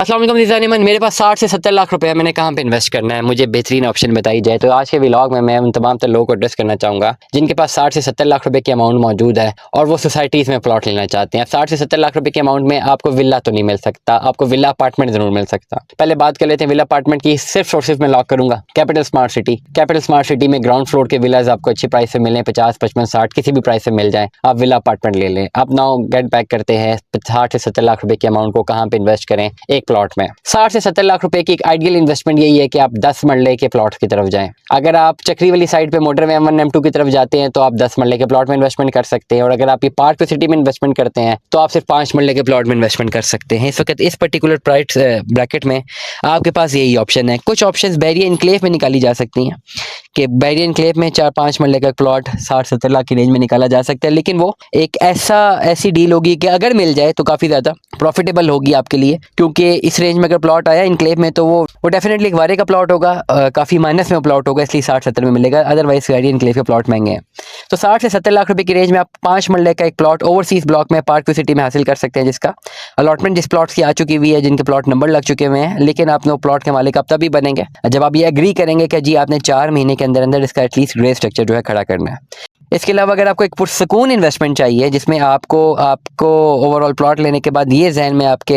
अस्सलाम वालेकुम निज़ानिमन, मेरे पास 60 से 70 लाख रुपए है, मैंने कहाँ पे इन्वेस्ट करना है, मुझे बेहतरीन ऑप्शन बताई जाए। तो आज के व्लॉग में मैं उन तमाम तर लोगों को एड्रेस करना चाहूँगा जिनके पास 60 से 70 लाख रुपए की अमाउंट मौजूद है और वो सोसाइटीज़ में प्लॉट लेना चाहते हैं। 60 से 70 लाख रुपए के अमाउंट में आपको विला तो नहीं मिल सकता, आपको विला अपार्टमेंट जरूर मिल सकता। पहले बात कर लेते हैं विला अपार्टमेंट की। सिर्फ सोर्सेज में लॉक करूंगा capital smart city. Capital smart city में ग्राउंड फ्लोर के विलाज आपको अच्छी प्राइस से मिले, 50, 55, 60 किसी भी प्राइस से मिल जाए, आप विला अपार्टमेंट ले लें। अब नाउ गेट बैक करते हैं 60 से 70 लाख रुपए के अमाउंट को कहाँ पे इन्वेस्ट करें एक प्लॉट में। 60 से 70 लाख रुपए की एक आइडियल इन्वेस्टमेंट यही है कि आप 10 मरले के प्लॉट की तरफ जाएं। अगर आप चक्री वाली साइड पे मोटरवे M1 M2 की तरफ जाते हैं तो आप 10 मरले के प्लॉट में इन्वेस्टमेंट कर सकते हैं, और अगर आप ये पार्क सिटी में इन्वेस्टमेंट करते हैं तो आप सिर्फ 5 मरले के प्लॉट में इन्वेस्टमेंट कर सकते हैं। इस वक्त इस पर्टिकुलर प्राइस ब्रैकेट में आपके पास यही ऑप्शन है। कुछ ऑप्शंस बैरियर इनक्लेव में निकाली जा सकती हैं कि बैरियर इनक्लेव में 4-5 मरले का प्लॉट 60-70 लाख की रेंज में निकाला जा सकता है, लेकिन वो एक ऐसी डील होगी कि अगर मिल जाए तो काफ़ी ज़्यादा प्रॉफिटेबल होगी आपके लिए, क्योंकि इस रेंज में अगर प्लॉट आया इनक्लेव में तो वो डेफिनेटली एक वारे का प्लॉट होगा, काफ़ी माइनस में प्लॉट होगा, इसलिए 60-70 में मिलेगा। अदरवाइज बैरियर इनक्लेव के प्लॉट महंगे हैं। तो 60 से 70 लाख रुपए की रेंज में आप 5 मरले का एक प्लॉट ओवरसीज ब्लॉक में पार्क सिटी में हासिल कर सकते हैं, जिसका अलॉटमेंट जिस प्लॉट्स की आ चुकी हुई है, जिनके प्लॉट नंबर लग चुके हुए हैं। लेकिन आप नो प्लॉट के मालिक अब तभी बनेंगे जब आप ये एग्री करेंगे कि जी आपने 4 महीने के अंदर अंदर इसका एटलीस्ट ग्रे स्ट्रक्चर जो है खड़ा करना है। इसके अलावा अगर आपको एक पुरसकून इन्वेस्टमेंट चाहिए जिसमें आपको ओवरऑल प्लॉट लेने के बाद ये जहन में आपके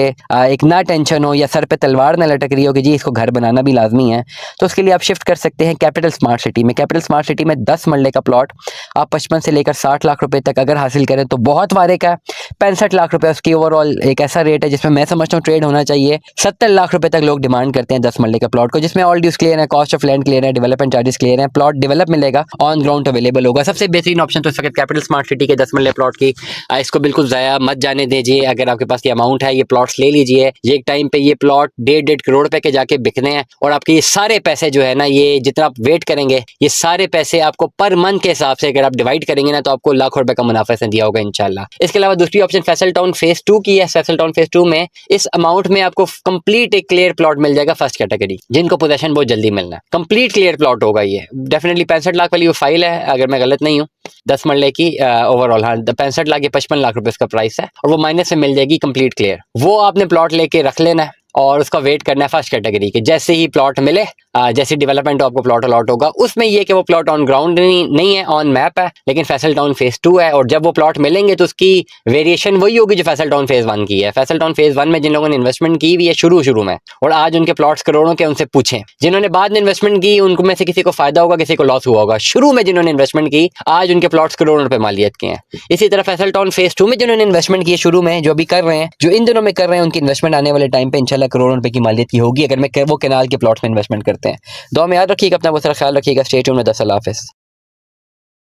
एक ना टेंशन हो या सर पे तलवार ना लटक रही हो कि जी इसको घर बनाना भी लाजमी है, तो उसके लिए आप शिफ्ट कर सकते हैं कैपिटल स्मार्ट सिटी में। कैपिटल स्मार्ट सिटी में 10 मरले का प्लॉट आप 55 से लेकर 60 लाख रुपए तक अगर हासिल करें तो बहुत वारे का 65 लाख रुपए उसकी ओवरऑल एक ऐसा रेट है जिसमें मैं समझता हूँ ट्रेड होना चाहिए। 70 लाख रुपए तक लोग डिमांड करते हैं 10 मरले के प्लॉट को, जिसमें ऑल ड्यूज क्लियर है, कॉस्ट ऑफ लैंड क्लियर है, डेवलपमेंट चार्जेस क्लियर है, प्लॉट डेवलप मिलेगा, ऑन ग्राउंड अवेलेबल होगा। सबसे बेहतरीन ऑप्शन तो इस वक्त कैपिटल स्मार्ट सिटी के 10 मरले प्लॉट की। इसको बिल्कुल ज़ाया मत जाने दीजिए। अगर आपके पास ये अमाउंट है, ये प्लॉट्स ले लीजिए। ये एक टाइम पे ये प्लॉट 1.5 करोड़ रुपए के जाके बिकने हैं, और आपके ये सारे पैसे जो है ना, ये जितना आप वेट करेंगे ये सारे पैसे आपको पर मंथ के हिसाब से अगर आप डिवाइड करेंगे ना तो आपको लाखों रुपए का मुनाफा से दिया होगा इंशाल्लाह। इसके अलावा दूसरी ऑप्शन फैसल टाउन फेज 2 की है। फैसल टाउन फेज 2 में इस अमाउंट में आपको कंप्लीट एक क्लियर प्लॉट मिल जाएगा फर्स्ट कैटेगरी, जिनको पोजेशन बहुत जल्दी मिलना है। कंप्लीट क्लियर प्लॉट होगा ये। डेफिनेटली 65 लाख वाली वो फाइल है अगर मैं गलत नहीं हूँ, 10 मरले की ओवरऑल। हाँ, 65 लाख या 55 लाख रुपए इसका प्राइस है, और वो माइनस में मिल जाएगी कंप्लीट क्लियर। वो आपने प्लॉट लेके रख लेना है और उसका वेट करना है फर्स्ट कैटेगरी के। जैसे ही प्लॉट मिले, जैसे डेवलपमेंट आपको प्लॉट अलॉट होगा, उसमें ये कि वो प्लॉट ऑन ग्राउंड नहीं है, ऑन मैप है, लेकिन फैसल टाउन फेज 2 है। और जब वो प्लॉट मिलेंगे तो उसकी वेरिएशन वही होगी जो फैसल टाउन फेज 1 की है। फैसल टाउन फेज 1 में जिन लोगों ने इन्वेस्टमेंट की हुई है शुरू में, और आज उनके प्लॉट्स करोड़ों के, उनसे पूछें। जिन्होंने बाद में इन्वेस्टमेंट की उनको में से किसी को फायदा होगा, किसी को लॉस हुआ होगा। शुरू में जिन्होंने इन्वेस्टमेंट की आज उनके प्लॉट्स करोड़ों रुपए मालियत के हैं। इसी तरह फैसल टाउन फेज 2 में जिन्होंने इन्वेस्टमेंट की शुरू में, जो भी कर रहे हैं, जो इन दिनों में कर रहे हैं, उनकी इन्वेस्टमेंट आने वाले टाइम पे इंशाल्लाह करोड़ों रुपए की मालियत की होगी अगर मैं वो कैनाल के प्लॉट्स में इन्वेस्टमेंट करते हैं। दुआ में याद रखिएगा, अपना बहुत सारा ख्याल रखिएगा। स्टे ट्यून्ड में। अल्लाह हाफिज़।